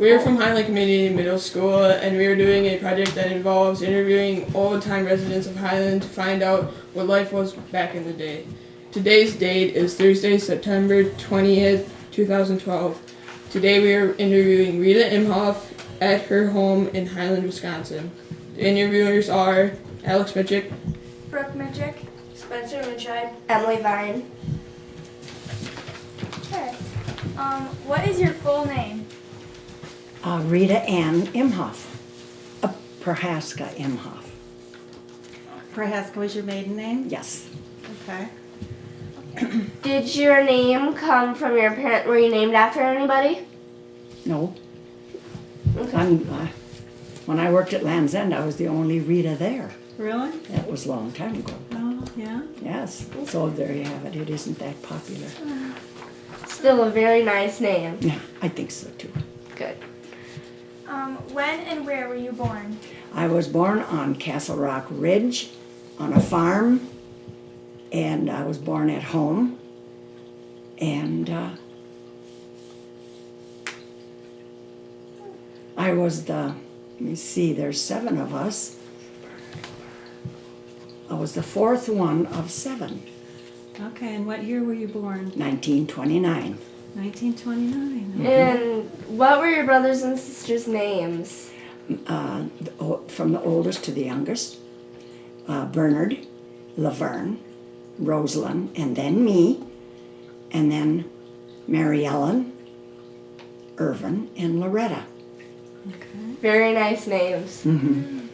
We are from Highland Community Middle School, and we are doing a project that involves interviewing old-time residents of Highland to find out what life was back in the day. Today's date is Thursday, September 20th, 2012. Today we are interviewing Rita Imhoff at her home in Highland, Wisconsin. The interviewers are Alex Mitchick, Brooke Mitchick, Spencer Mitchide, Emily Vine. Okay. What is your full name? Rita Ann Imhoff, Prohaska Imhoff. Prohaska was your maiden name? Yes. Okay. Did your name come from your parent? Were you named after anybody? No. Okay. When I worked at Land's End, I was the only Rita there. Really? That was a long time ago. Oh, yeah. Yes. So there you have it. It isn't that popular. Still a very nice name. Yeah, I think so too. Good. When and where were you born? I was born on Castle Rock Ridge on a farm, and I was born at home. And I was let me see, there's 7 of us. I was the 4th one of 7, Okay, and what year were you born? 1929. 1929. And what were your brothers and sisters' names? From the oldest to the youngest, Bernard, Laverne, Rosalind, and then me, and then Mary Ellen, Irvin, and Loretta. Okay. Very nice names. Mm-hmm.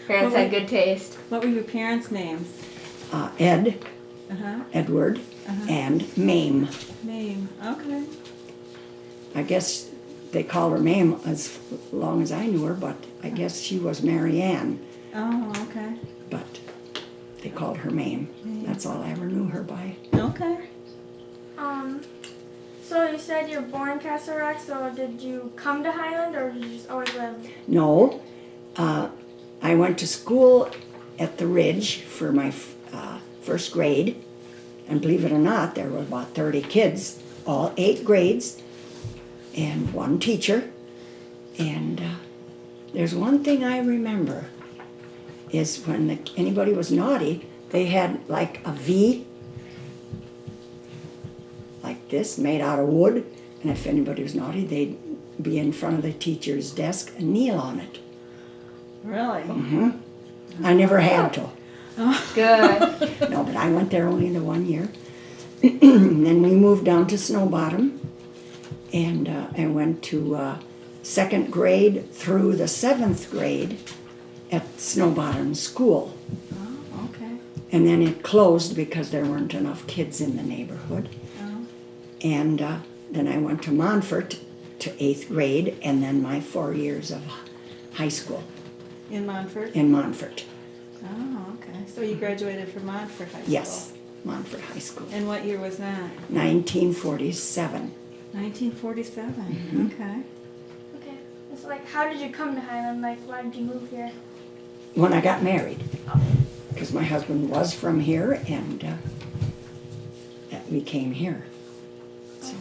Parents had good taste. What were your parents' names? Ed, Uh-huh. Edward, Uh-huh. and Mame. Name. Okay. I guess they called her Mame as long as I knew her, but I guess she was Mary Ann, Oh, okay. but they called her Mame. That's all I ever knew her by. Okay. So you said you were born in Castle Rock, so did you come to Highland or did you just always live? No, I went to school at the Ridge for my first grade, and believe it or not, there were about 30 kids, all 8 grades, and 1 teacher. And there's one thing I remember, is when anybody was naughty, they had like a V, like this, made out of wood, and if anybody was naughty, they'd be in front of the teacher's desk and kneel on it. Really? Hmm. I never had to. Good. No, but I went there only the 1 year. And then we moved down to Snowbottom, and I went to 2nd grade through the 7th grade at Snowbottom School. Oh, okay. And then it closed because there weren't enough kids in the neighborhood. Oh. And then I went to Montfort to 8th grade, and then my 4 years of high school In Montfort? in Montfort. Oh, okay. So you graduated from Montfort High School? Yes, Montfort High School. And what year was that? 1947. 1947. Mhm. Okay. Okay. So like, how did you come to Highland? Like, why did you move here? When I got married, because my husband was from here, and we came here. So,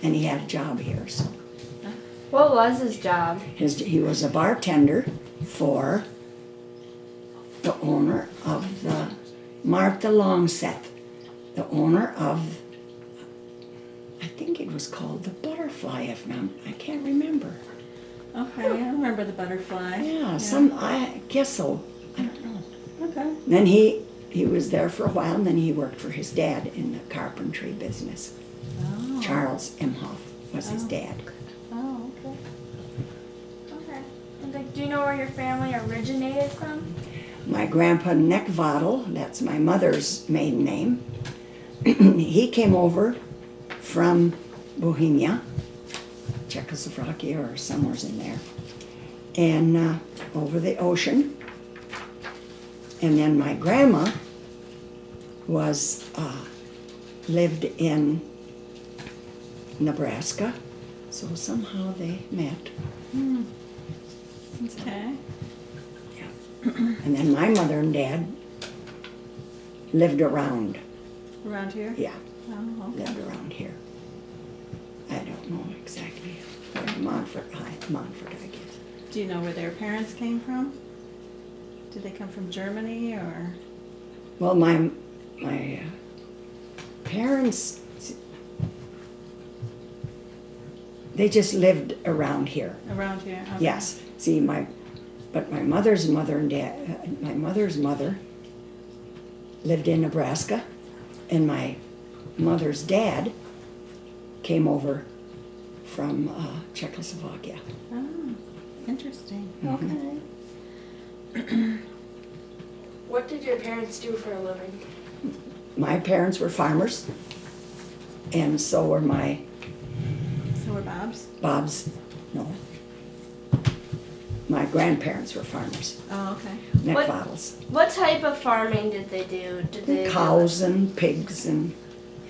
and he had a job here, so What was his job? he was a bartender for the owner of the Martha Longseth, the owner of, I think it was called the Butterfly, I can't remember. Okay, I remember the butterfly. Yeah, I guess so. I don't know. Okay. Then he was there for a while, and then he worked for his dad in the carpentry business. Oh. Charles Imhoff was his Oh. dad. Oh, okay. Okay. And like, do you know where your family originated from? My grandpa Neckvattle, that's my mother's maiden name, he came over from Bohemia, Czechoslovakia or somewhere in there, and over the ocean. And then my grandma lived in Nebraska, so somehow they met. Okay. And then my mother and dad lived around. Around here? Yeah, Oh, okay. lived around here. I don't know exactly Montfort, I guess. Do you know where their parents came from? Did they come from Germany or? Well, my parents, they just lived around here. Around here? Okay. Yes. See, but my mother's mother and dad, my mother's mother lived in Nebraska, and my mother's dad came over from Czechoslovakia. Oh, interesting. Mhm. What did your parents do for a living? My parents were farmers, and so were my So we're Bob's? Bob's, no. My grandparents were farmers, Oh, okay. What- McFaddles. What type of farming did they do? Did they Cows and pigs and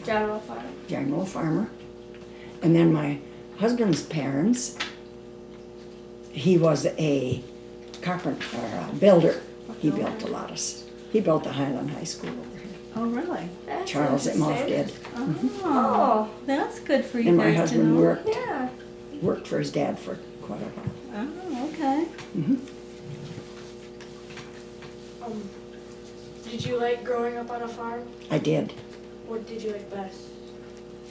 general farm? general farmer. And then my husband's parents, he was a carpenter, or a builder. He built a lot of, he built the Highland High School over here. Oh, really? That's Charles Imhoff interesting. did. Oh, that's good for you And my guys to husband know. worked Yeah. for his dad for quite a while. Oh, okay. Did you like growing up on a farm? I did. What did you like best?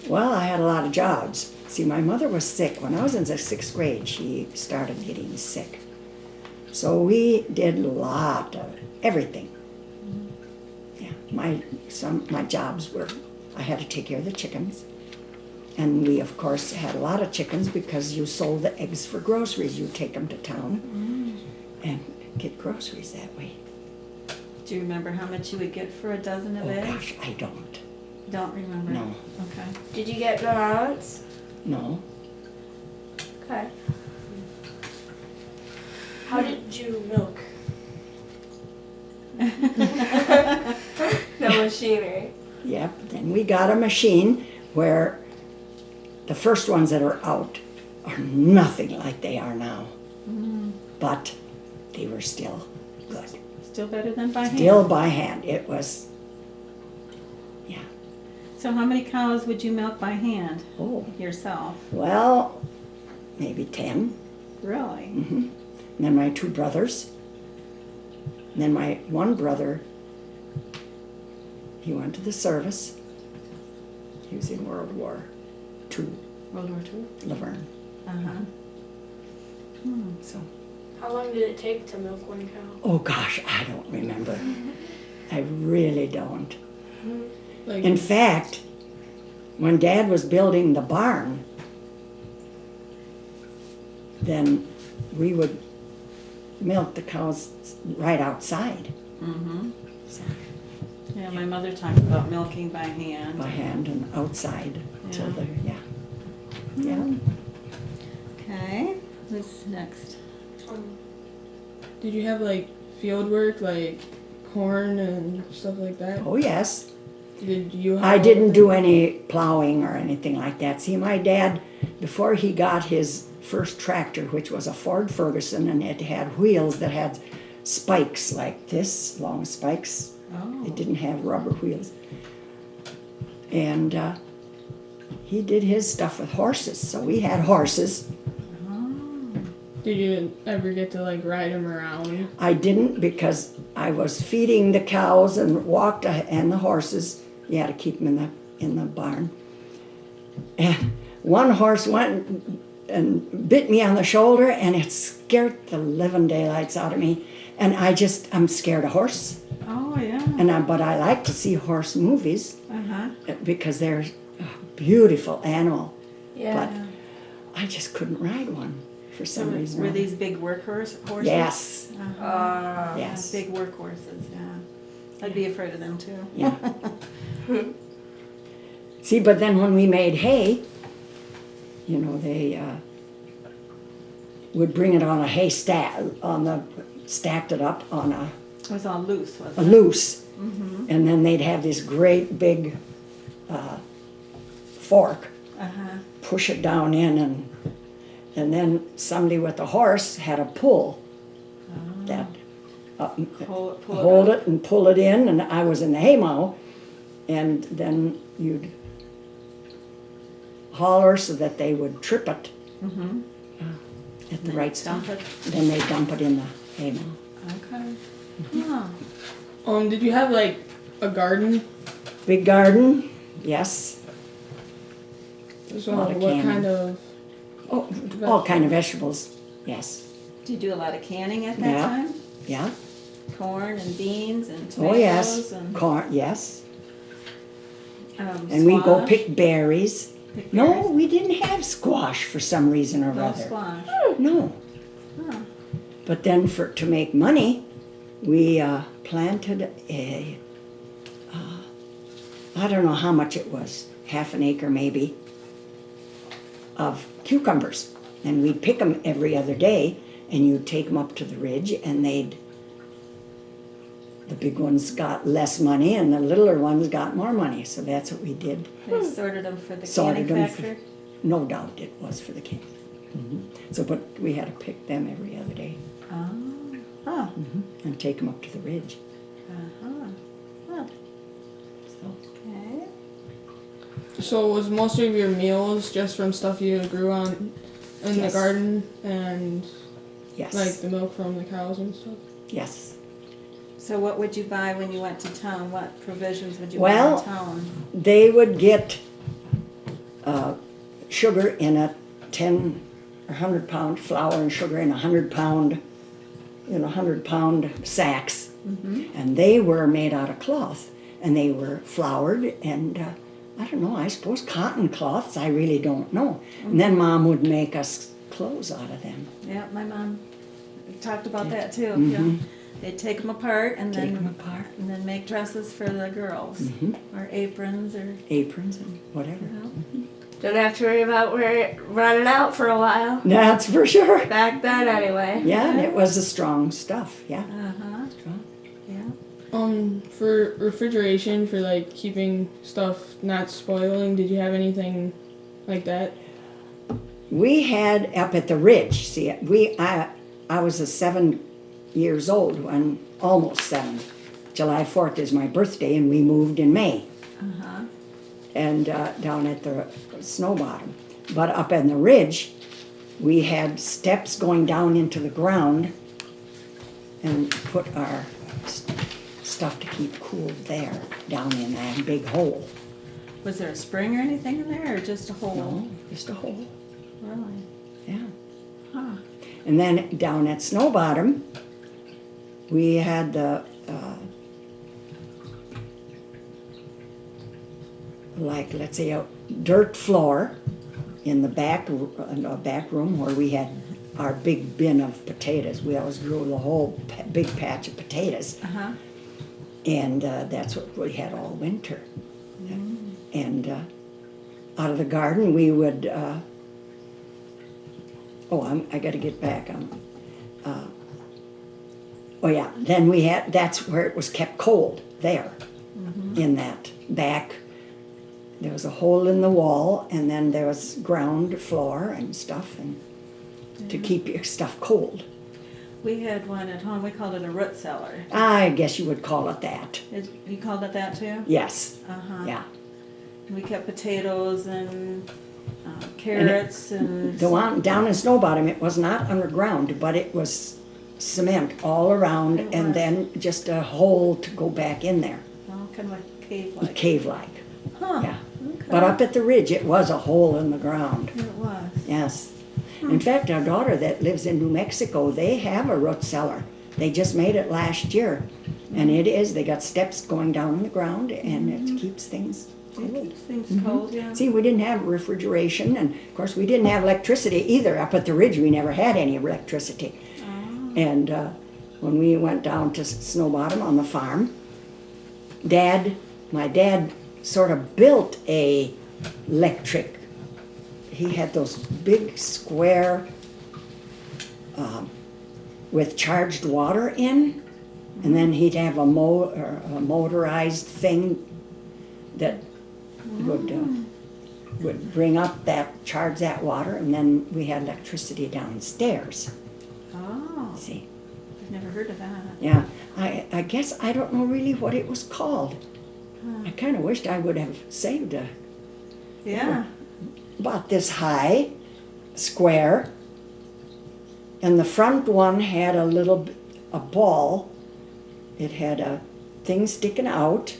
Well, I had a lot of jobs. See, my mother was sick. When I was in the 6th grade, she started getting sick. So we did a lot of everything. Yeah, my jobs were, I had to take care of the chickens. And we, of course, had a lot of chickens because you sold the eggs for groceries. You take them to town and get groceries that way. Do you remember how much you would get for a dozen of Oh, eggs? gosh, I don't. Don't remember? No. Okay. Did you get an allowance? No. Okay. How did you milk? No machinery. Yep, then we got a machine where the first ones that are out are nothing like they are now. But they were still good. Still better than by hand? Still by hand. It was, yeah. So how many cows would you milk by hand Oh, yourself? well, maybe 10. Really? And then my 2 brothers. And then my one brother, he went to the service. He was in World War II, World War II? Laverne. Uh-huh. So, How long did it take to milk one cow? oh gosh, I don't remember. I really don't. Like, In fact, when Dad was building the barn, then we would milk the cows right outside. Mm-hmm. So, Yeah, my mother talked about milking by hand. by hand and outside till Yeah. the, yeah. Okay. Who's next? did you have like field work, like corn and stuff like that? Oh, yes. Did you? I have didn't do any plowing or anything like that. See, my dad, before he got his first tractor, which was a Ford Ferguson, and it had wheels that had spikes like this, long spikes. Oh. It didn't have rubber wheels. And he did his stuff with horses, so we had horses. Did you ever get to like ride them around? I didn't because I was feeding the cows and walked and the horses. You had to keep them in the barn. And one horse went and bit me on the shoulder, and it scared the living daylights out of me. And I'm scared of horses. Oh, yeah. But I like to see horse movies Uh-huh. because they're a beautiful animal. Yeah. But I just couldn't ride one for So some reason. were these big horses? Yes. Uh-huh. Yes. Big workhorses, yeah. I'd be afraid of them too. Yeah. See, but then when we made hay, they would bring it on a hay stack, stacked it up on It was all loose, wasn't a it? loose, and then they'd have this great big fork, Uh-huh. push it down in, and then somebody with a horse had a pull that Pull it hold up. it and pull it in, and I was in the haymow, and then you'd holler so that they would trip it Mm-hmm. at the right Dump spot. it. Then they dump it in the hay mow. Okay. Huh. Did you have like a garden? Big garden, yes. So Lot of what canning. kind of? Oh, all kind of vegetables, yes. Did you do a lot of canning at that Yeah. time? Yeah. Corn and beans and tomatoes Oh, yes. and Corn, yes. And we go squash? pick berries. Pick No, berries? we didn't have squash for some reason or No other. squash. No. Huh. But then to make money, we planted I don't know how much it was, half an acre maybe, of cucumbers. And we'd pick them every other day, and you'd take them up to the ridge, and the big ones got less money, and the littler ones got more money. So that's what we did. They sorted them for the Sorted canning them factory? No doubt it was for the king. So, but we had to pick them every other day Oh. Huh. and take them up to the ridge. Uh-huh. Huh. So. Okay. So was most of your meals just from stuff you grew on in the Yes. garden and Yes. like the milk from the cows and stuff? Yes. So what would you buy when you went to town? What provisions would you buy Well, in town? They would get sugar in a 10 or 100 pound, flour and sugar in 100 pound, 100 pound sacks. And they were made out of cloth, and they were floured and I don't know, I suppose cotton cloths, I really don't know. And then Mom would make us clothes out of them. Yeah, my mom talked about that too. Yeah. They'd take them apart and Take then them apart, and then make dresses for the girls or aprons or. aprons and whatever. Don't have to worry about running out for a while. That's for sure. Back then, anyway. Yeah, it was a strong stuff, yeah. Uh-huh. Strong. Yeah. For refrigeration, for like keeping stuff not spoiling, did you have anything like that? We had up at the ridge, see, I was 7 years old when, almost 7. July 4th is my birthday, and we moved in May. Uh-huh. And down at the snow bottom. But up in the ridge, we had steps going down into the ground and put our stuff to keep cool there, down in that big hole. Was there a spring or anything in there or just a hole? No, just a hole, Really? yeah. Huh. And then down at Snow Bottom, we had the, like, let's say, a dirt floor in the back room where we had our big bin of potatoes. We always grew the whole big patch of potatoes. Uh-huh. And that's what we had all winter. And out of the garden, we would, I got to get back. Then we had, that's where it was kept cold, there, in that back. There was a hole in the wall, and then there was ground floor and stuff, and to keep your stuff cold. We had one at home. We called it a root cellar. I guess you would call it that. You called it that too? Yes, Uh-huh. yeah. We kept potatoes and carrots and. The one down in Snow Bottom, it was not underground, but it was cement all around, It and was. then just a hole to go back in there, Oh, kind of like cave-like. cave-like. Huh. Yeah. Okay. But up at the ridge, it was a hole in the ground. It was. Yes. In fact, our daughter that lives in New Mexico, they have a root cellar. They just made it last year. And they got steps going down in the ground, and it keeps things It cold. keeps things cold, yeah. See, we didn't have refrigeration, and of course, we didn't have electricity either. Up at the ridge, we never had any electricity. Oh. And when we went down to Snow Bottom on the farm, my dad sort of built a electric. He had those big square with charged water in, and then he'd have a motorized thing that would bring up charge that water, and then we had electricity downstairs. Oh, See, I've never heard of that. yeah, I guess I don't know really what it was called. I kind of wished I would have saved Yeah. about this high square, and the front one had a ball. It had a thing sticking out,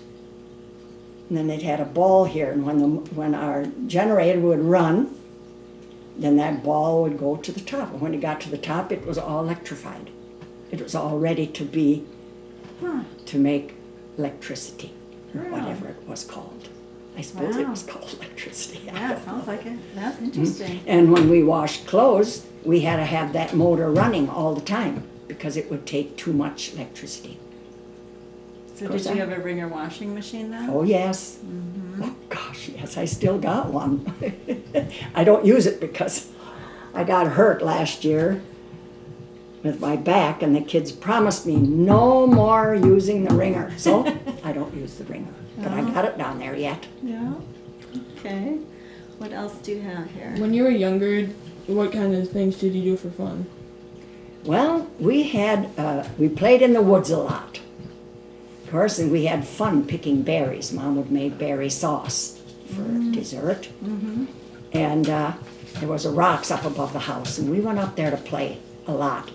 and then it had a ball here, and when our generator would run, then that ball would go to the top. And when it got to the top, it was all electrified. It was all ready to be, to make electricity, or whatever it was called. I suppose it was called electricity. Yeah, sounds like it. That's interesting. And when we washed clothes, we had to have that motor running all the time because it would take too much electricity. So did you have a Ringer washing machine then? Oh, yes. Oh, gosh, yes, I still got one. I don't use it because I got hurt last year with my back, and the kids promised me no more using the Ringer. So I don't use the Ringer, but I got it down there yet. Yeah. Okay. What else do you have here? When you were younger, what kind of things did you do for fun? Well, we played in the woods a lot. Of course, and we had fun picking berries. Mom would make berry sauce for dessert. And there was a rocks up above the house, and we went up there to play a lot.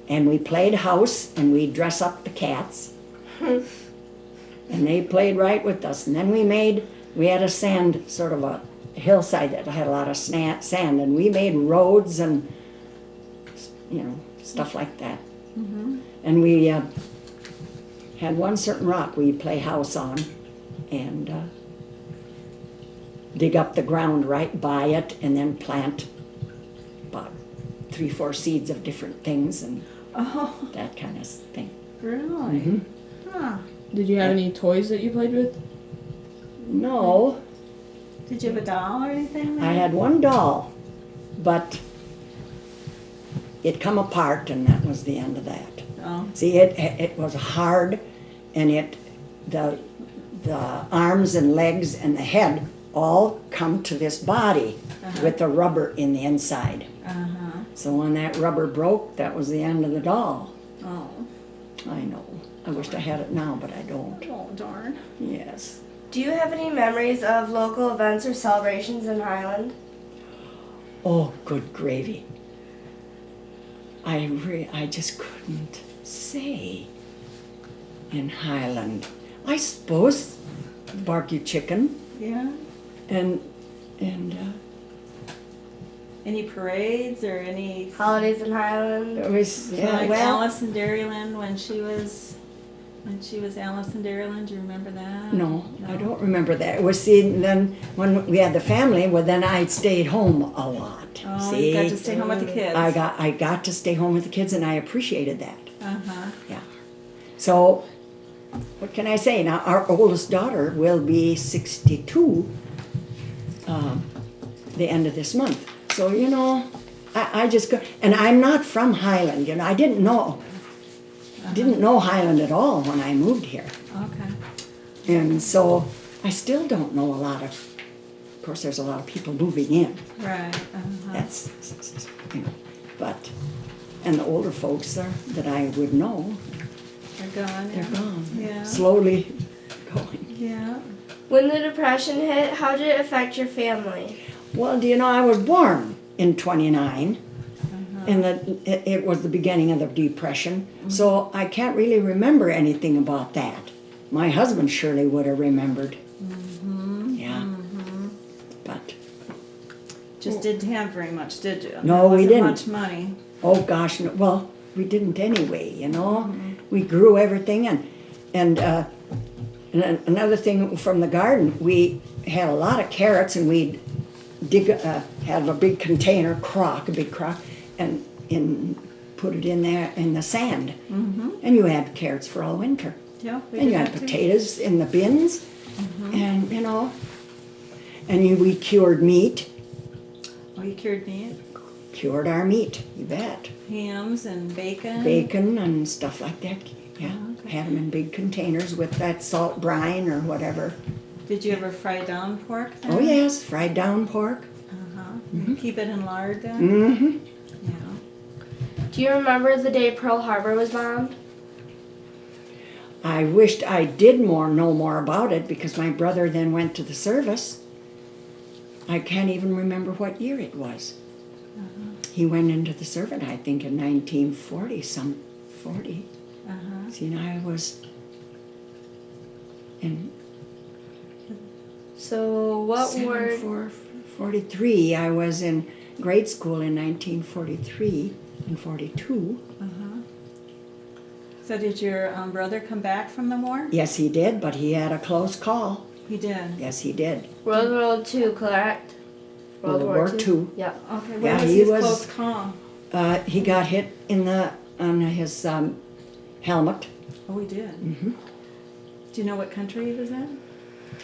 And we played house, and we'd dress up the cats. And they played right with us. And then we had a sand, sort of a hillside that had a lot of sand, and we made roads and, stuff like that. And we had one certain rock we'd play house on, and dig up the ground right by it, and then plant about 3-4 seeds of different things, and that kind of thing. Really? Huh. Did you have any toys that you played with? No, Did you have a doll or anything? I had one doll, but it come apart, and that was the end of that. Oh. See, it was hard, and the arms and legs and the head all come to this body with the rubber in the inside. So when that rubber broke, that was the end of the doll. Oh. I know. I wished I had it now, but I don't. Oh, darn. Yes. Do you have any memories of local events or celebrations in Highland? Oh, good gravy. I just couldn't say in Highland. I suppose barbecue chicken Yeah. and Any parades or any Holidays in Highland? it was so yeah, like well, Alice in Dairyland when she was Alice in Dairyland? Do you remember that? no, I don't remember that. It was see then when we had the family, well then I stayed home a lot. Oh, see, you got to stay home with the kids. I got to stay home with the kids, and I appreciated that. Yeah. So, what can I say? Now, our oldest daughter will be 62 the end of this month. So, I just go, and I'm not from Highland, I didn't know Highland at all when I moved here. Okay. And so, I still don't know a lot of course, there's a lot of people moving in. Right. That's, but, and the older folks that I would know, They're gone. they're gone. Yeah. Slowly going. Yeah. When the Depression hit, how did it affect your family? Well, I was born in 29, and it was the beginning of the Depression, so I can't really remember anything about that. My husband surely would have remembered. Yeah. But. Just didn't have very much, did you? No, we didn't. Much money. Oh gosh, no, well, we didn't anyway, We grew everything, and another thing from the garden, we had a lot of carrots, and we'd have a big container, a big crock, and put it in there in the sand. And you had carrots for all winter. Yeah, we And did you had that too. potatoes in the bins, and we cured meat. Oh, you cured meat? Cured our meat, you bet. Hams and bacon? Bacon and stuff like that. Yeah, okay. had them in big containers with that salt brine or whatever. Did you ever fry down pork then? Oh yes, fried down pork. Keep it in lard then? Mm-hmm. Yeah. Do you remember the day Pearl Harbor was bombed? I wished I did know more about it because my brother then went to the service. I can't even remember what year it was. He went into the service, I think, in 1940, 40. Uh-huh. See, and I was in So what word? 43. I was in grade school in 1943 and 42. Uh-huh. So did your brother come back from the war? Yes, he did, but he had a close call. He did. Yes, he did. World War II, correct? World War II. Yeah. Okay, Yeah, what was he his was- close call? He got hit on his helmet. Oh, he did. Mm-hmm. Do you know what country he was in?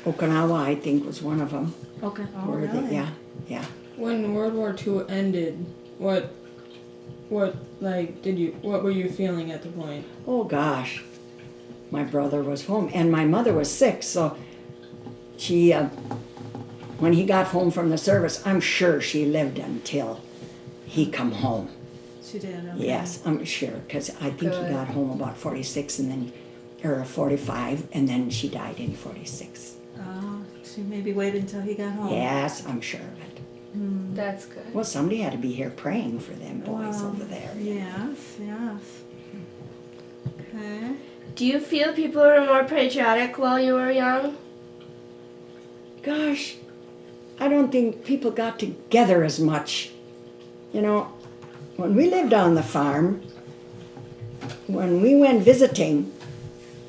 Okinawa, I think, was one of them. Okay. Oh, Where they- really? yeah. When World War II ended, what were you feeling at the point? Oh gosh, my brother was home, and my mother was sick, so she, when he got home from the service, I'm sure she lived until he come home. She did. Okay. Yes, I'm sure, because I think he Good. got home about 46 and then, or 45, and then she died in 46. Oh, she maybe waited until he got home. Yes, I'm sure of it. That's good. Well, somebody had to be here praying for them boys Wow. over there. Yes, yes. Okay. Do you feel people were more patriotic while you were young? Gosh, I don't think people got together as much. You know, when we lived on the farm, when we went visiting,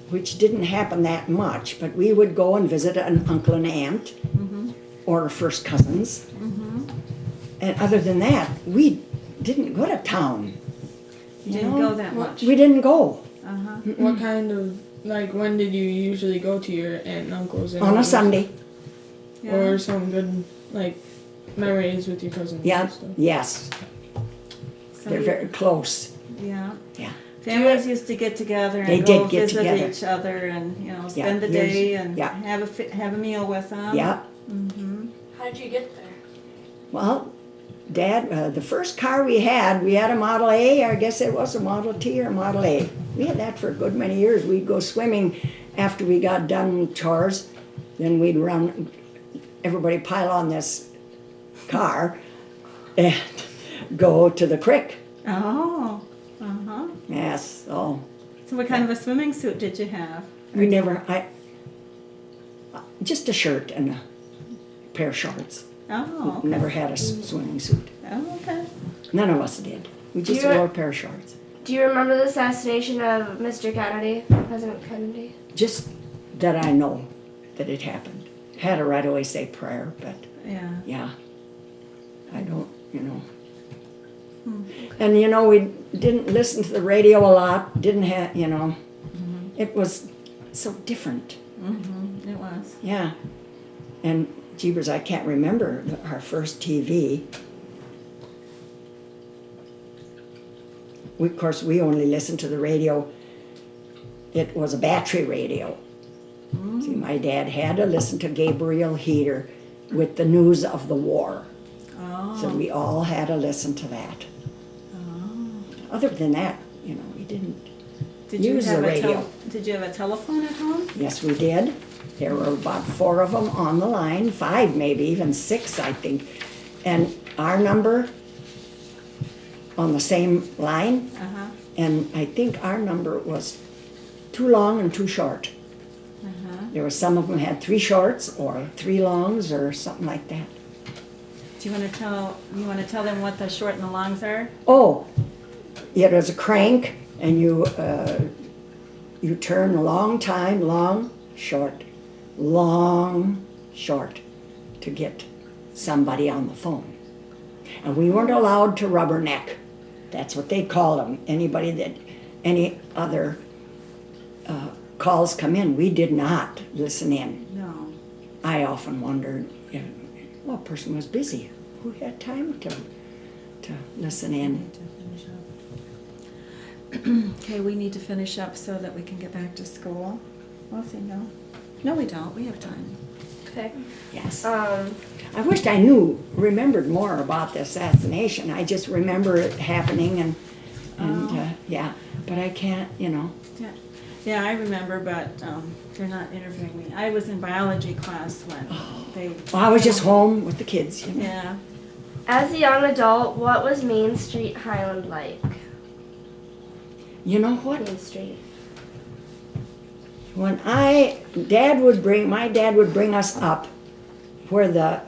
which didn't happen that much, but we would go and visit an uncle and aunt or first cousins. And other than that, we didn't go to town. You didn't go that much. We didn't go. Uh-huh. What kind of when did you usually go to your aunt and uncles? And On a uncles? Sunday. Yeah. Or some good memories with your cousins Yeah, and stuff? yes. So They're you- very close. Yeah. Yeah. Families used to get together and They go did get visit together. each other and spend the here's- day and yeah. have a meal with them. Yeah. How did you get there? Well, Dad, the first car we had a Model A. I guess it was a Model T or a Model A. We had that for a good many years. We'd go swimming after we got done with chores. Then we'd run, everybody pile on this car and go to the creek. Oh. Uh-huh. Yes, oh. So what kind of a swimming suit did you have? Just a shirt and a pair of shorts. Oh, okay. Never had a swimming suit. Oh, okay. None of us did. We just You're- wore a pair of shorts. Do you remember the assassination of Mr. Kennedy, President Kennedy? Just that I know that it happened. Had to right away say prayer, but Yeah. yeah, I don't, And we didn't listen to the radio a lot, didn't have, it was so different. It was. Yeah. And jeebers, I can't remember our first TV. Of course, we only listened to the radio. It was a battery radio. See, my dad had to listen to Gabriel Heater with the news of the war. Oh. So we all had to listen to that. Other than that, we didn't. Did you use have the a radio. Did you have a telephone at home? Yes, we did. There were about 4 of them on the line, 5 maybe, even 6, I think. And our number on the same line, Uh-huh. and I think our number was too long and too short. Uh-huh. There were some of them had 3 shorts or 3 longs or something like that. Do you want to tell them what the short and the longs are? Oh, it was a crank, and you turn a long time, long, short, to get somebody on the phone. And we weren't allowed to rubberneck. That's what they called them. Any other calls come in, we did not listen in. No. I often wondered, a person was busy. Who had time to listen in? Okay, we need to finish up so that we can get back to school. Well, see, no. No, we don't. We have time. Okay. Yes. Um, I wished I remembered more about the assassination. I just remember it happening and yeah, but I can't, Yeah, yeah, I remember, but they're not interviewing me. I was in biology class when they. Well, I was just home with the kids, Yeah. As a young adult, what was Main Street Highland like? You know what? Main Street. When my dad would bring us up where the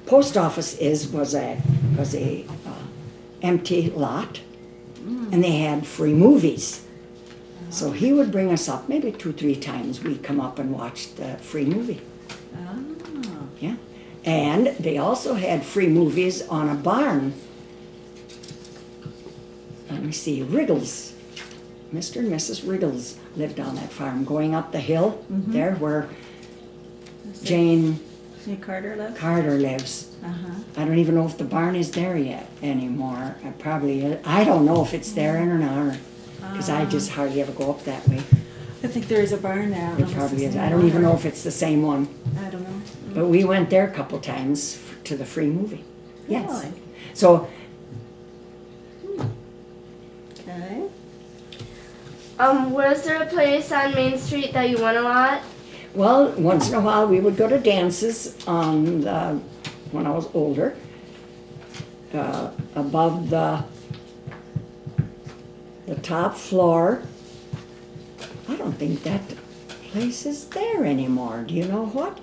post office was a empty lot, and they had free movies. So he would bring us up maybe 2-3 times. We'd come up and watch the free movie. Oh. Yeah, and they also had free movies on a barn. Let me see, Wriggles. Mr. and Mrs. Wriggles lived on that farm, going up the hill there where Jane Carter lives? Carter lives. Uh-huh. I don't even know if the barn is there yet anymore. It probably is. I don't know if it's there or not, because I just hardly ever go up that way. I think there is a barn now. It probably is. I don't even know if it's the same one. I don't know. But we went there a couple times to the free movie. Yes. Really? So Okay. Was there a place on Main Street that you went a lot? well, once in a while we would go to dances when I was older, above the top floor. I don't think that place is there anymore. Do you know what?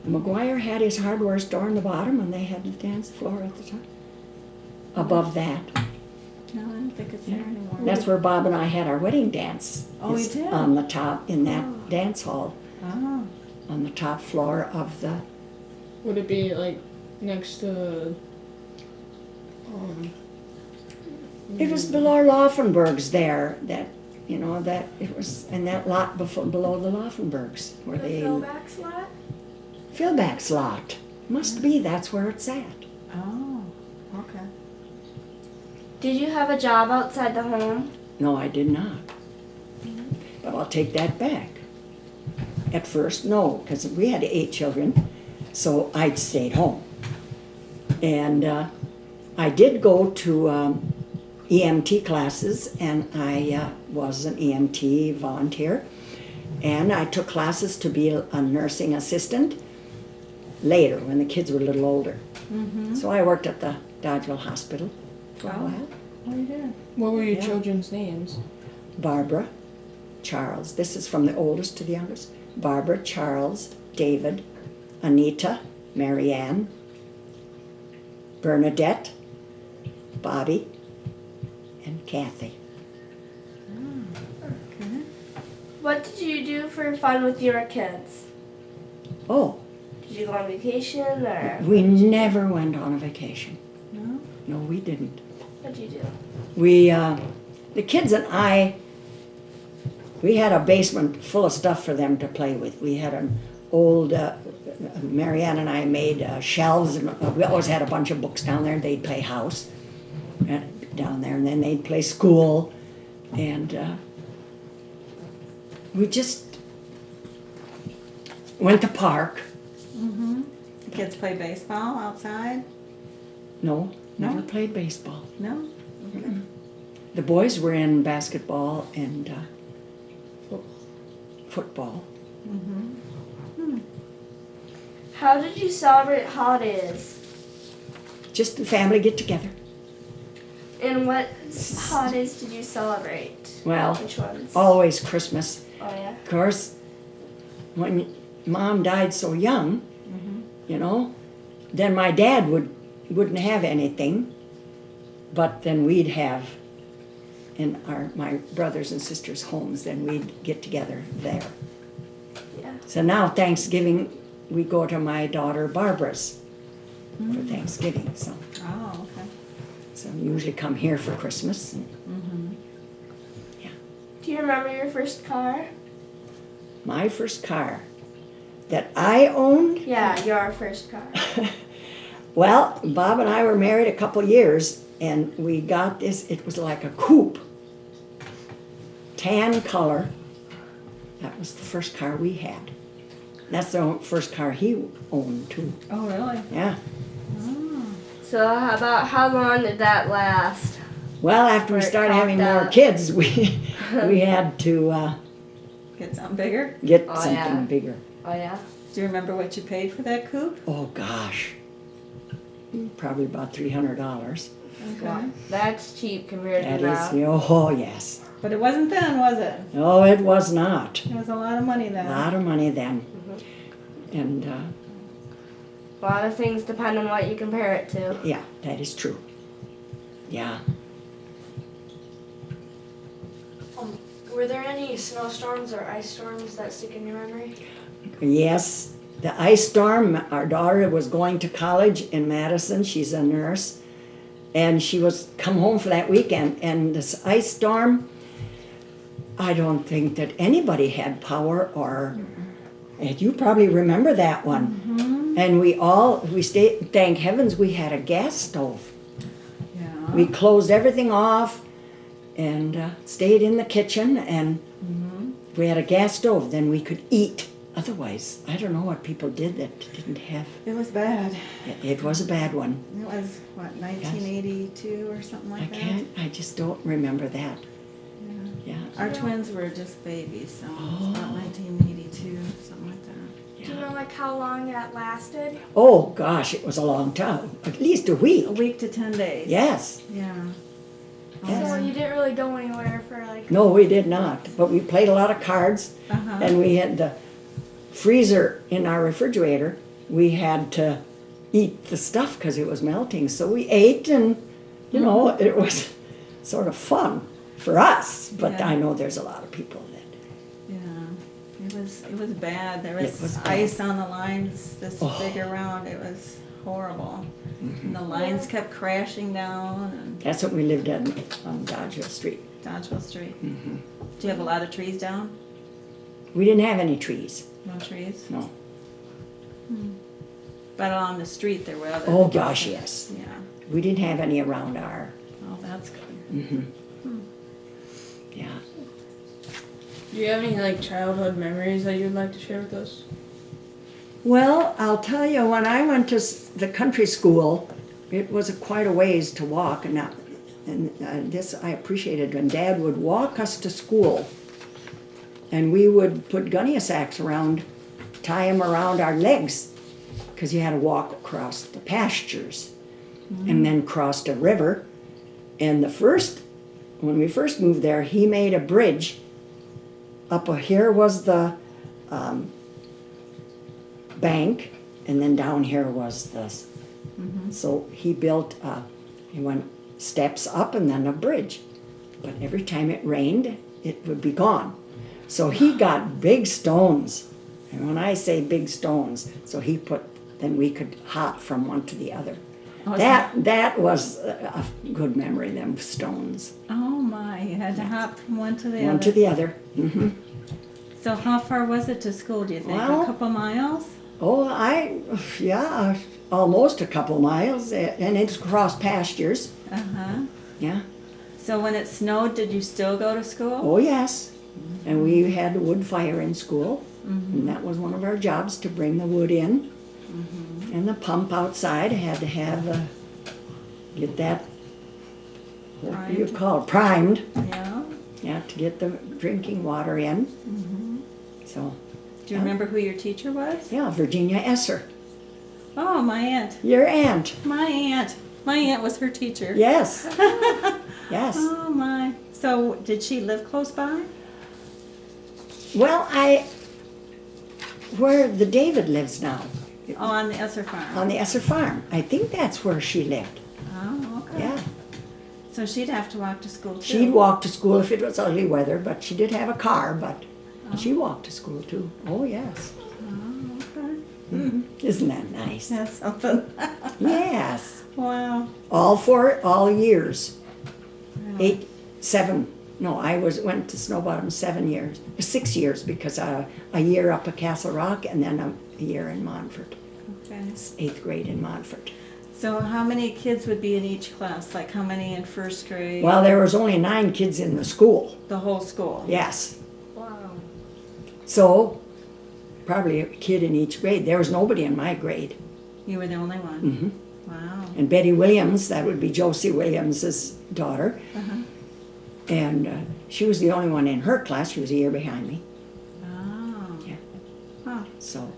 McGuire had his hardware store in the bottom, and they had the dance floor at the top. Above that. No, I don't think it's there anymore. That's where Bob and I had our wedding dance. Oh, is you did? On the top, in that dance hall, Oh. on the top floor of the, Would it be like next to? it was below Laufenberg's there, that it was in that lot below the Laufenbergs, where The they, Philback's lot? Philback's lot. Must be, that's where it's at. Oh. Okay. Did you have a job outside the home? No, I did not. But I'll take that back. At first, no, because we had 8 children, so I'd stayed home. And I did go to EMT classes, and I was an EMT volunteer. And I took classes to be a nursing assistant later, when the kids were a little older. So I worked at the Dodgeville Hospital for a while. Oh, you did? What were your Yeah. children's names? Barbara, Charles, this is from the oldest to the youngest. Barbara, Charles, David, Anita, Marianne, Bernadette, Bobby, and Kathy. Okay. What did you do for fun with your kids? Oh, Did you go on vacation or we never went on a vacation. No? No, we didn't. what did you do? We, the kids and I, we had a basement full of stuff for them to play with. We had an old, Marianne and I made shelves, and we always had a bunch of books down there. They'd play house down there, and then they'd play school. And we just went to park. The kids play baseball outside? No, never No? played baseball. No? The boys were in basketball and football. How did you celebrate holidays? Just the family get together. And what holidays did you celebrate? Well, Which ones? always Christmas. Oh yeah. Of course, when Mom died so young, then my dad wouldn't have anything, but then we'd have in my brothers and sisters' homes, then we'd get together there. Yeah. So now Thanksgiving, we go to my daughter Barbara's for Thanksgiving. So Oh, okay. we usually come here for Christmas. And Do you remember your first car? my first car that I owned, Yeah, your first car. well, Bob and I were married a couple years, and we got this. It was like a coupe, tan color. That was the first car we had. That's the first car he owned too. Oh, really? Yeah. So how long did that last? Well, after we Or started having topped more up. kids, we had to Get something bigger? get Oh, something yeah. bigger. Oh yeah. Do you remember what you paid for that coupe? Oh gosh, probably about $300. Okay. That's cheap compared That to now. is, oh yes. But it wasn't then, was it? No, it was not. It was a lot of money A then. lot of money then. And A lot of things depend on what you compare it to. yeah, that is true. Yeah. Were there any snowstorms or ice storms that stick in your memory? Yes, the ice storm, our daughter was going to college in Madison. She's a nurse. And she was come home for that weekend. And this ice storm, I don't think that anybody had power or, and you probably remember that one. And we stayed, thank heavens we had a gas stove. Yeah. We closed everything off and stayed in the kitchen, and we had a gas stove, then we could eat. Otherwise, I don't know what people did that didn't have. It was bad. It was a bad one. It was, what, 1982 or something like that? I just don't remember that. Yeah. Our twins were just babies, so it was about 1982, something like that. Do you know like how long that lasted? Oh gosh, it was a long time. At least a week. A week to 10 days. Yes. Yeah. Yes. So you didn't really go anywhere for like. No, we did not. But we played a lot of cards, Uh-huh. and we had the freezer in our refrigerator. We had to eat the stuff because it was melting. So we ate, and you know, it was sort of fun for us. But Yeah. I know there's a lot of people that. Yeah. It was bad. There It was, was bad. ice on the lines this Oh. big around. It was horrible. Mm-hmm. And the lines kept crashing down That's what we lived in on Dodgeville Street. and Dodgeville Street. Mm-hmm. Do you have a lot of trees down? We didn't have any trees. No trees? No. But along the street there were other. Oh gosh, yes. Yeah. We didn't have any around our. Oh, that's good. Yeah. Do you have any like childhood memories that you'd like to share with us? Well, I'll tell you, when I went to the country school, it was quite a ways to walk, and this I appreciated when Dad would walk us to school, and we would put gunny sacks around, tie them around our legs, because you had to walk across the pastures, and then crossed a river. And when we first moved there, he made a bridge. Up here was the bank, and then down here was this. So he built, he went steps up and then a bridge. But every time it rained, it would be gone. So he got big stones. And when I say big stones, so then we could hop from one to the other. Oh, That was a good memory, them stones. Oh my, you had to hop from one to the One other. to the other. Mm-hmm. So how far was it to school, do you think? Well- A couple miles? Oh, yeah, almost a couple miles, and it's across pastures. Uh-huh. Yeah. So when it snowed, did you still go to school? Oh, yes. And we had a wood fire in school, and that was one of our jobs, to bring the wood in. And the pump outside had to have, get that, what do you call it, primed. Yeah. Yeah, to get the drinking water in. So, Do you remember who your teacher was? yeah, Virginia Esser, Oh, my aunt. your aunt. My aunt. My aunt was her teacher. Yes. Yes. Oh my. So did she live close by? Well, where the David lives now, Oh, on the Esser farm. on the Esser farm, I think that's where she lived. Oh, okay. Yeah. So she'd have to walk to school too. She'd walk to school if it was ugly weather, but she did have a car, but she walked to school too. Oh, yes. Oh, okay. Isn't that nice? That's something. Yes. Wow. All years. Yeah. I went to Snowbottom 6 years, because a year up at Castle Rock and then a year in Montfort, Okay. 8th grade in Montfort. So how many kids would be in each class? Like how many in first grade? Well, there was only 9 kids in the school. The whole school? Yes. Wow. So, probably a kid in each grade. There was nobody in my grade. You were the only one? Mm-hmm. Wow. And Betty Williams, that would be Josie Williams's daughter, Uh-huh. and she was the only one in her class. She was a year behind me. Oh. Yeah. Huh. So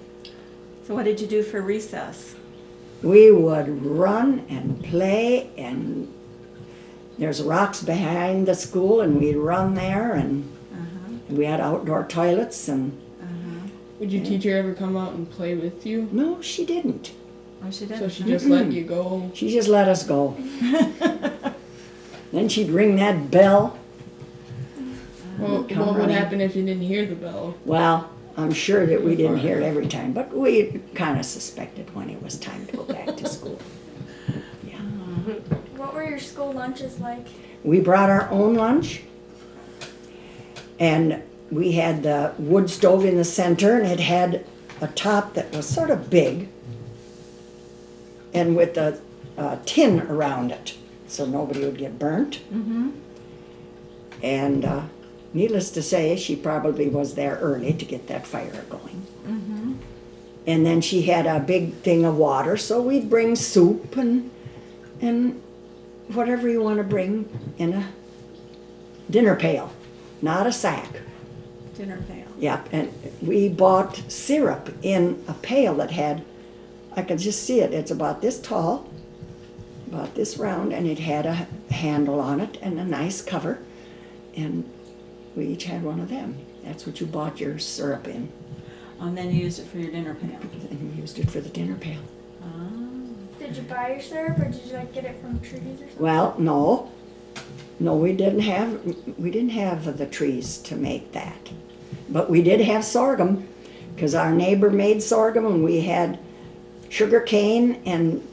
So what did you do for recess? we would run and play, and there's rocks behind the school, and we'd run there, and we had outdoor toilets, and Would your teacher ever come out and play with you? no, she didn't. Oh, she did. So she just let you go. She just let us go. Then she'd ring that bell. Well, Come what would running. happen if you didn't hear the bell? Well, I'm sure that we didn't hear it every time, but we kind of suspected when it was time to go back to school. Yeah. What were your school lunches like? We brought our own lunch, and we had the wood stove in the center, and it had a top that was sort of big, and with a tin around it, so nobody would get burnt. And needless to say, she probably was there early to get that fire going. And then she had a big thing of water, so we'd bring soup and whatever you want to bring in a dinner pail, not a sack. Dinner pail. Yep, and we bought syrup in a pail that had, I could just see it, it's about this tall, about this round, and it had a handle on it and a nice cover, and we each had one of them. That's what you bought your syrup in, And then you used it for your dinner pail. and we used it for the dinner pail. Did you buy your syrup or did you like get it from trees or something? Well, no, we didn't have the trees to make that. But we did have sorghum, because our neighbor made sorghum, and we had sugar cane, and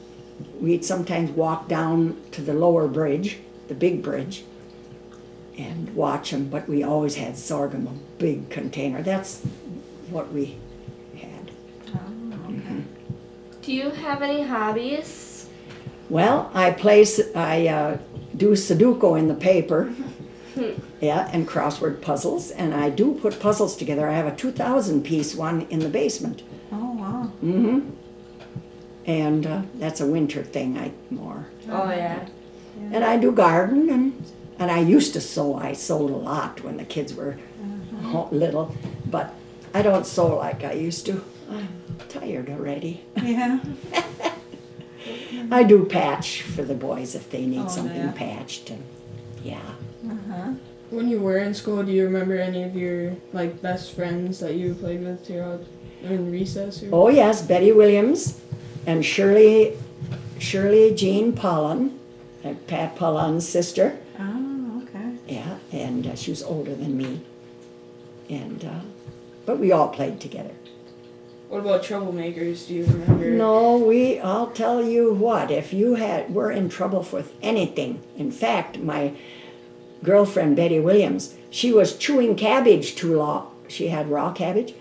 we'd sometimes walk down to the lower bridge, the big bridge, and watch them, but we always had sorghum, a big container. That's what we had. Do you have any hobbies? Well, I do Sudoku in the paper, yeah, and crossword puzzles, and I do put puzzles together. I have a 2,000 piece one in the basement. Oh, wow. And that's a winter thing, more. Oh yeah. And I do garden, and I used to sew. I sewed a lot when the kids were little, but I don't sew like I used to. I'm tired already. Yeah. I do patch for the boys if they need Oh, something yeah. patched, and yeah. When you were in school, do you remember any of your best friends that you played with throughout in recess? Or? Oh yes, Betty Williams and Shirley Jean Pollan, Pat Pollan's sister. Oh, okay. Yeah, and she was older than me. And but we all played together. What about troublemakers? Do you remember? No, I'll tell you what, if you were in trouble with anything. In fact, my girlfriend Betty Williams, she was chewing cabbage too long. She had raw cabbage.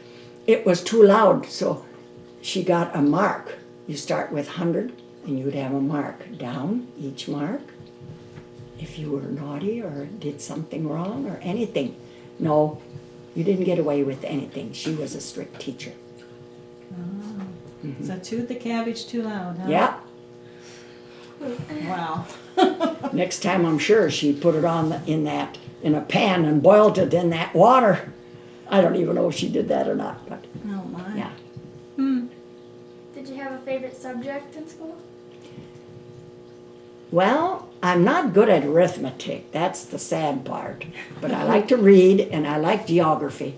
It was too loud, so she got a mark. You start with 100, and you'd have a mark down each mark. If you were naughty or did something wrong or anything. No, you didn't get away with anything. She was a strict teacher. So chewed the cabbage too loud, huh? Yeah. Wow. Next time, I'm sure she put it in a pan and boiled it in that water. I don't even know if she did that or not, but Oh, my. yeah. Did you have a favorite subject in school? Well, I'm not good at arithmetic. That's the sad part. But I like to read, and I like geography.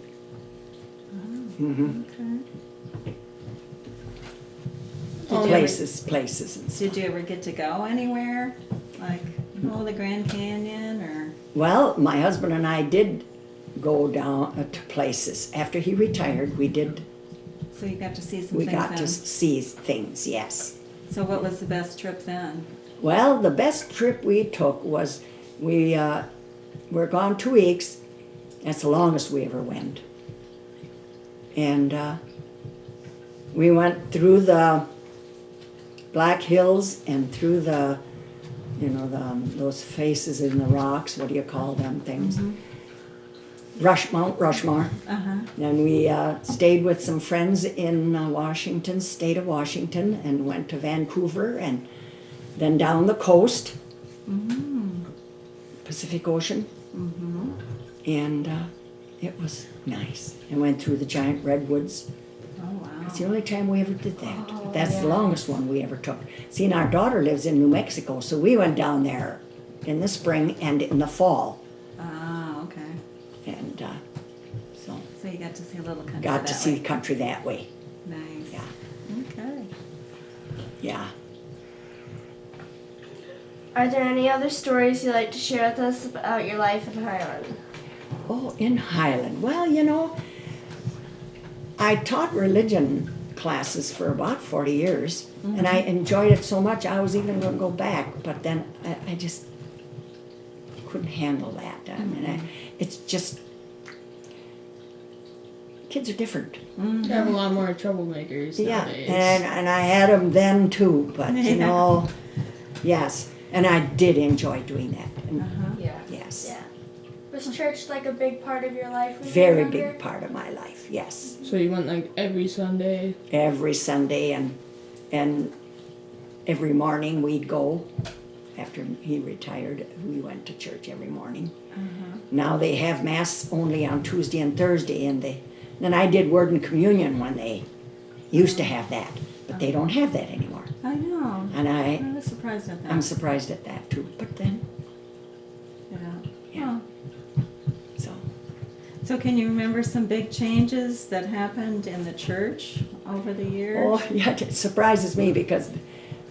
Places and stuff. Did you ever get to go anywhere? Like, the Grand Canyon or? Well, my husband and I did go down to places. After he retired, we So you got to see some we things got then? to see things, yes. So what was the best trip then? Well, the best trip we took was we were gone 2 weeks. That's the longest we ever went. And we went through the Black Hills and through the, those faces in the rocks. What do you call them things? Mount Rushmore. And we stayed with some friends in Washington, state of Washington, and went to Vancouver and then down the coast, Pacific Ocean. And it was nice. And went through the giant redwoods. Oh, wow. That's the only time we ever did that. Oh, That's the yeah. longest one we ever took. See, and our daughter lives in New Mexico, so we went down there in the spring and in the fall. Ah, okay. And so So you got to see a little country got to that see way. country that way. Nice. Yeah. Okay. Yeah. Are there any other stories you'd like to share with us about your life in Highland? Oh, in Highland. Well, you know, I taught religion classes for about 40 years, and I enjoyed it so much I was even going to go back, but then I just couldn't handle that. I mean, it's just, kids are different. You have a lot more troublemakers Yeah, nowadays. and I had them then too, but you know, yes, and I did enjoy doing that. And Uh-huh. Yeah. yes, Yeah. Was church like a big part of your life when you were very younger? big part of my life. Yes, So you went like every Sunday. every Sunday and every morning we'd go. After he retired, we went to church every morning. Now they have mass only on Tuesday and Thursday, and then I did word and communion when they used to have that, but they don't have that anymore. I know. And I was surprised at that. I'm surprised at that too. But then, Yeah. Yeah. Oh. so So can you remember some big changes that happened in the church over the years? oh yeah, it surprises me because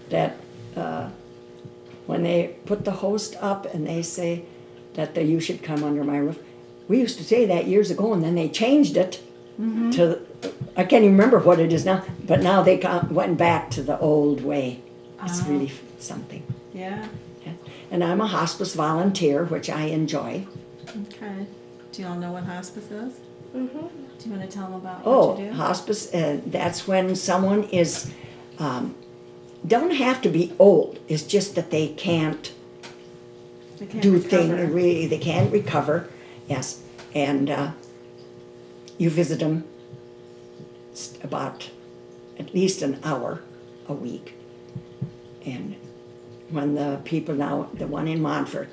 that when they put the host up and they say that you should come under my roof, we used to say that years ago, and then they changed it to, I can't even remember what it is now, but now they went back to the old way. It's Oh. really something. Yeah. Yeah. And I'm a hospice volunteer, which I enjoy. Okay. Do you all know what hospice is? Mm-hmm. Do you want to tell them about Oh, what you do? hospice, that's when someone is, don't have to be old, it's just that they can't They can't do recover. things, really, they can't recover, yes. And you visit them about at least an hour a week. And when the people now, the one in Montfort,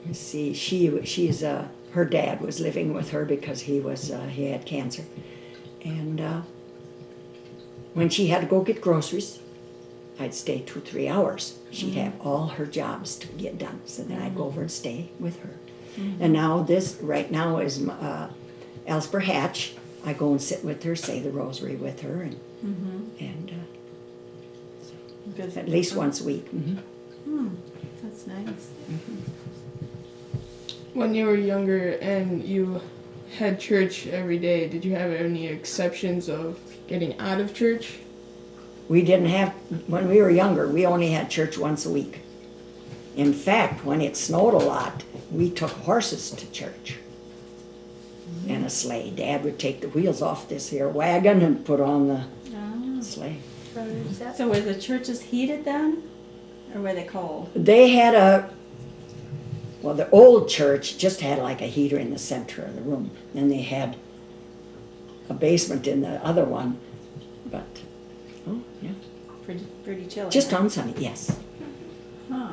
let's see, she's her dad was living with her because he had cancer. And when she had to go get groceries, I'd stay 2-3 hours. She'd have all her jobs to get done, so then I'd go over and stay with her. And now this, right now, is Elsper Hatch. I go and sit with her, say the rosary with her, and Visit at least with them. once a week. That's nice. When you were younger and you had church every day, did you have any exceptions of getting out of church? We didn't have, when we were younger, we only had church once a week. In fact, when it snowed a lot, we took horses to church and a sleigh. Dad would take the wheels off this here wagon and put on the Oh. sleigh. So were the churches heated then? Or were they cold? They had well, the old church just had like a heater in the center of the room. And they had a basement in the other one, but, oh, yeah. Pretty chilly. Just huh? on Sunday, yes. Huh.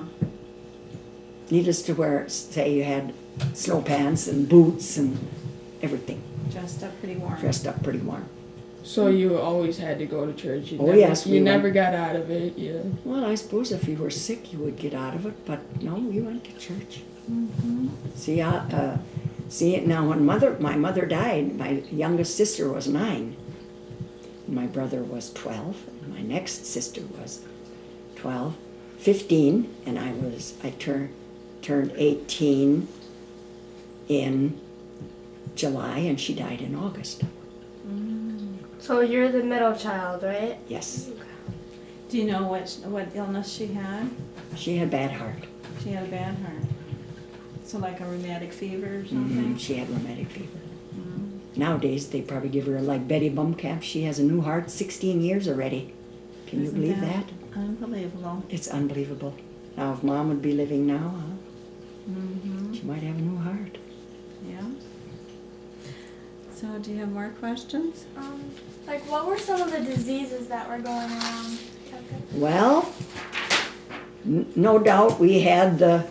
Needless to wear, say you had snow pants and boots and everything, Dressed up pretty warm. dressed up pretty warm. So you always had to go to church. You Oh, never, yes, you we never went. got out of it. Yeah. Well, I suppose if you were sick, you would get out of it, but no, we went to church. See, now when my mother died, my youngest sister was 9. My brother was 12. And my next sister was 12, 15, and I turned 18 in July, and she died in August. So you're the middle child, right? Yes, Do you know what illness she had? she had bad heart. She had a bad heart. So like a rheumatic fever or something? She had rheumatic fever. Nowadays, they probably give her like Betty Bumcamp. She has a new heart, 16 years already. Can you Isn't believe that? Unbelievable. It's unbelievable. Now, if Mom would be living now, she might have a new heart. Yeah. So do you have more questions? Like, what were some of the diseases that were going around? Well, no doubt we had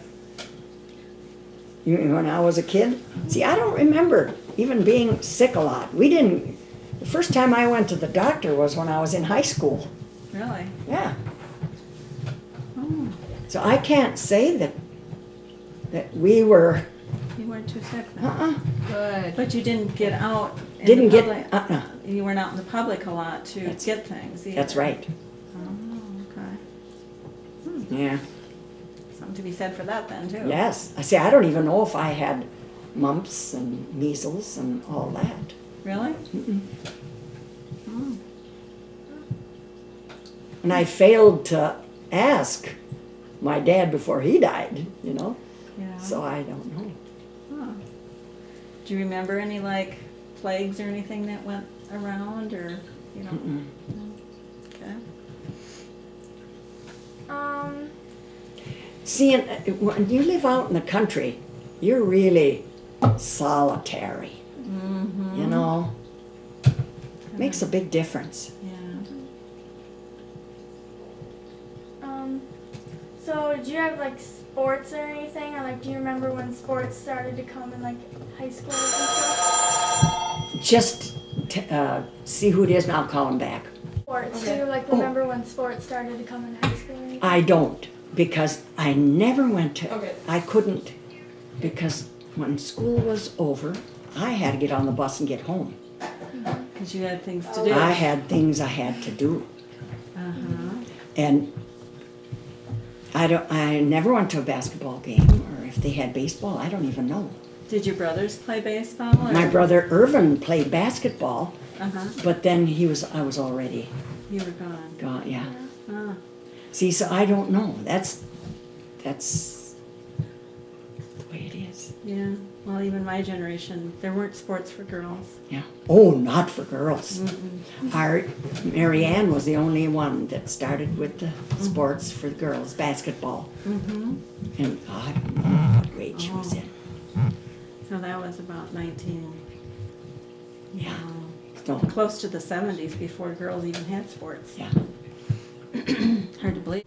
when I was a kid. See, I don't remember even being sick a lot. The first time I went to the doctor was when I was in high school. Really? Yeah. Oh, So I can't say that we were, you weren't too sick then. Good. But you didn't get out in didn't the get, public. You weren't out in the public a lot to That's- get things either. that's right. Oh, okay. Yeah. Something to be said for that then, too. Yes. I say, I don't even know if I had mumps and measles and all that. Really? Mm-mm. Oh. And I failed to ask my dad before he died, you know, Yeah. so I don't know. Huh. Do you remember any, like, plagues or anything that went around, or, you know? Mm-mm. Okay. See, when you live out in the country, you're really solitary, Mm-hmm. you know. Makes a big difference. Yeah. So did you have like sports or anything, or like do you remember when sports started to come in like high school and stuff? Just see who it is and I'll call him back. Sports. Okay. Do you like remember when sports started to come in high school? Or anything? I don't, because I never went to, Okay. I couldn't, because when school was over, I had to get on the bus and get home. Because you had things to do. I had things I had to do. Uh-huh. And I never went to a basketball game, or if they had baseball, I don't even know. Did your brothers play baseball? Or? My brother Irvin played basketball, Uh-huh. but then I was already You were gone. gone, yeah. Ah. See, so I don't know. That's the way it is. Yeah. Well, even my generation, there weren't sports for girls. Yeah. Oh, not for girls. Mm-mm. Our Marianne was the only one that started with the sports for girls, basketball. Mm-hmm. And I don't know what grade she was in. So that was about 19. Yeah. uh, So, Close to the 70s before girls even had sports. yeah. Hard to believe.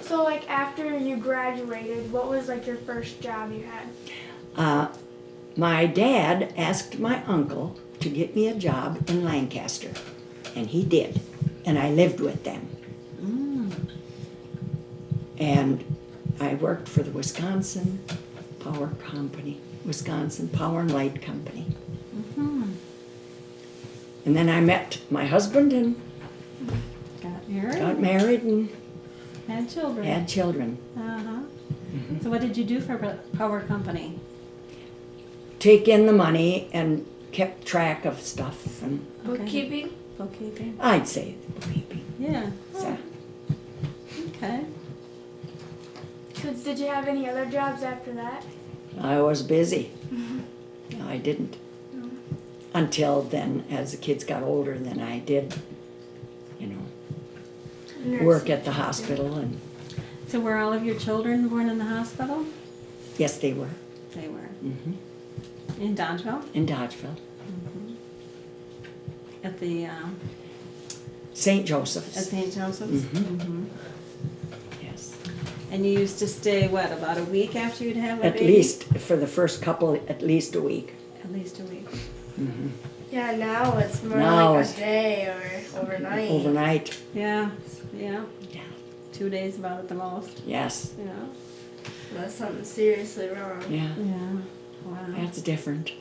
So like after you graduated, what was like your first job you had? My dad asked my uncle to get me a job in Lancaster, and he did. And I lived with them. Mm. And I worked for the Wisconsin Power Company, Wisconsin Power and Light Company. Mm-hmm. And then I met my husband and Got married. got married and Had children. had children. Uh-huh. So what did you do for power company? Take in the money and kept track of stuff, and Okay. Bookkeeping? Bookkeeping. I'd say bookkeeping. Yeah. So, Okay. So did you have any other jobs after that? I was busy. No, I didn't. Until then, as the kids got older, then I did, you know, work at the hospital, and So were all of your children born in the hospital? yes, they were. They were. Hmm. In Dodgeville? In Dodgeville. At the, St. at Joseph's. St. Joseph's? Mhm. Mhm. Yes. And you used to stay, what, about a week after you'd have a At baby? least, for the first couple, at least a week. At least a week. Yeah, now it's more Now like it's- a day or overnight. Overnight. Yeah, yeah. Yeah. 2 days about at the most, Yes. you know? Unless something's seriously wrong. Yeah. Yeah. Wow. That's different.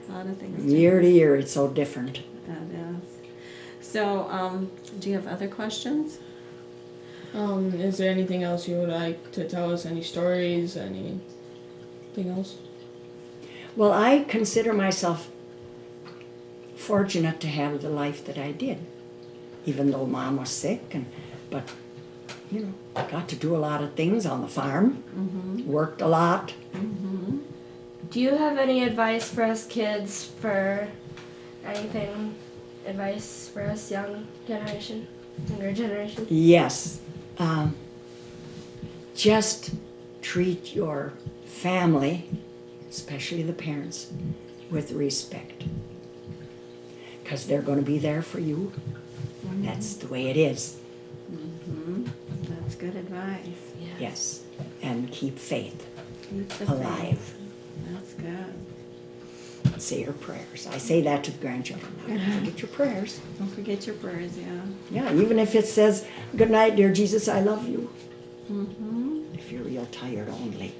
A lot of things. From year to year, it's so different. That is. So, do you have other questions? Is there anything else you would like to tell us? Any stories? Anything else? Well, I consider myself fortunate to have the life that I did, even though Mom was sick, but you know, got to do a lot of things on the farm. Worked a lot. Do you have any advice for us kids for anything? Advice for us younger generation? Yes. Just treat your family, especially the parents, with respect. Because they're going to be there for you. That's the way it is. That's good advice. Yeah. Yes, and keep faith Keep the faith. alive. That's good. Say your prayers. I say that to the grandchildren. Don't forget your prayers. Don't forget your prayers, yeah. Yeah, even if it says, "Good night, dear Jesus, I love you." Mm-hmm. If you're real tired only.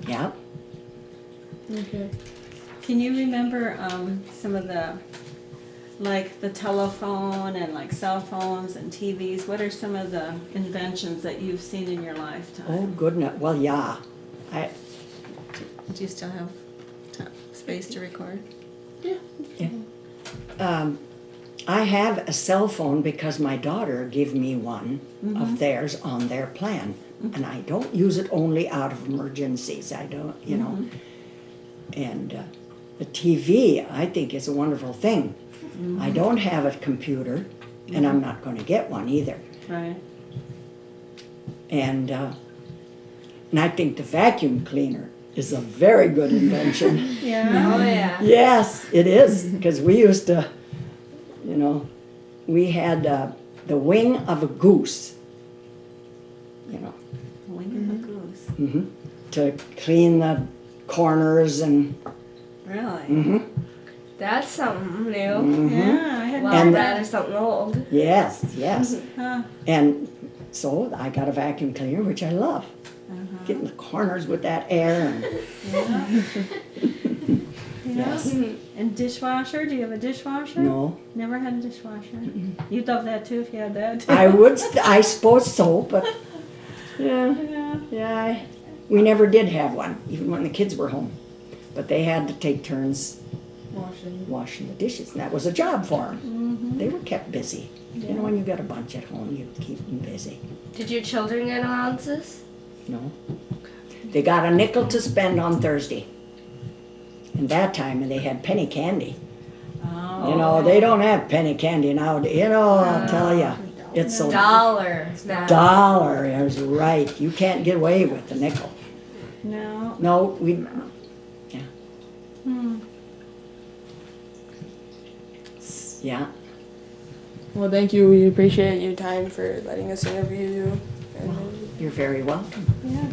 Yeah. Okay. Can you remember some of the, like the telephone and like cell phones and TVs? What are some of the inventions that you've seen in your lifetime? Oh, goodness. Well, yeah. Do you still have space to record? I have a cell phone because my daughter gave me one of theirs on their plan. And I don't use it only out of emergencies. I don't, you know. And the TV, I think, is a wonderful thing. I don't have a computer, and I'm not going to get one either. Right. And I think the vacuum cleaner is a very good invention. Yeah. Oh yeah. Yes, it is, because we used to, you know, we had the wing of a goose, you know, Wing of a goose. to clean the corners and, Really? That's something new. Yeah, I had Well, And- that is something old. yes, yes. Huh. And so I got a vacuum cleaner, which I love. Getting the corners with that air. And, yes. And dishwasher? Do you have a dishwasher? No, Never had a dishwasher. You'd love that too if you had that. I would, I suppose so, but yeah, we never did have one, even when the kids were home. But they had to take turns washing the dishes, and that was a job for them. They were kept busy. You know, when you got a bunch at home, you keep them busy. Did your children get allowances? No. They got a nickel to spend on Thursday. And that time they had penny candy. Oh. You know, they don't have penny candy now. You know, I'll tell you, it's so $1 now. dollar is right. You can't get away with the nickel. No. No, we. Yeah. Yeah. Well, thank you. We appreciate your time for letting us interview you. You're very welcome. Yeah.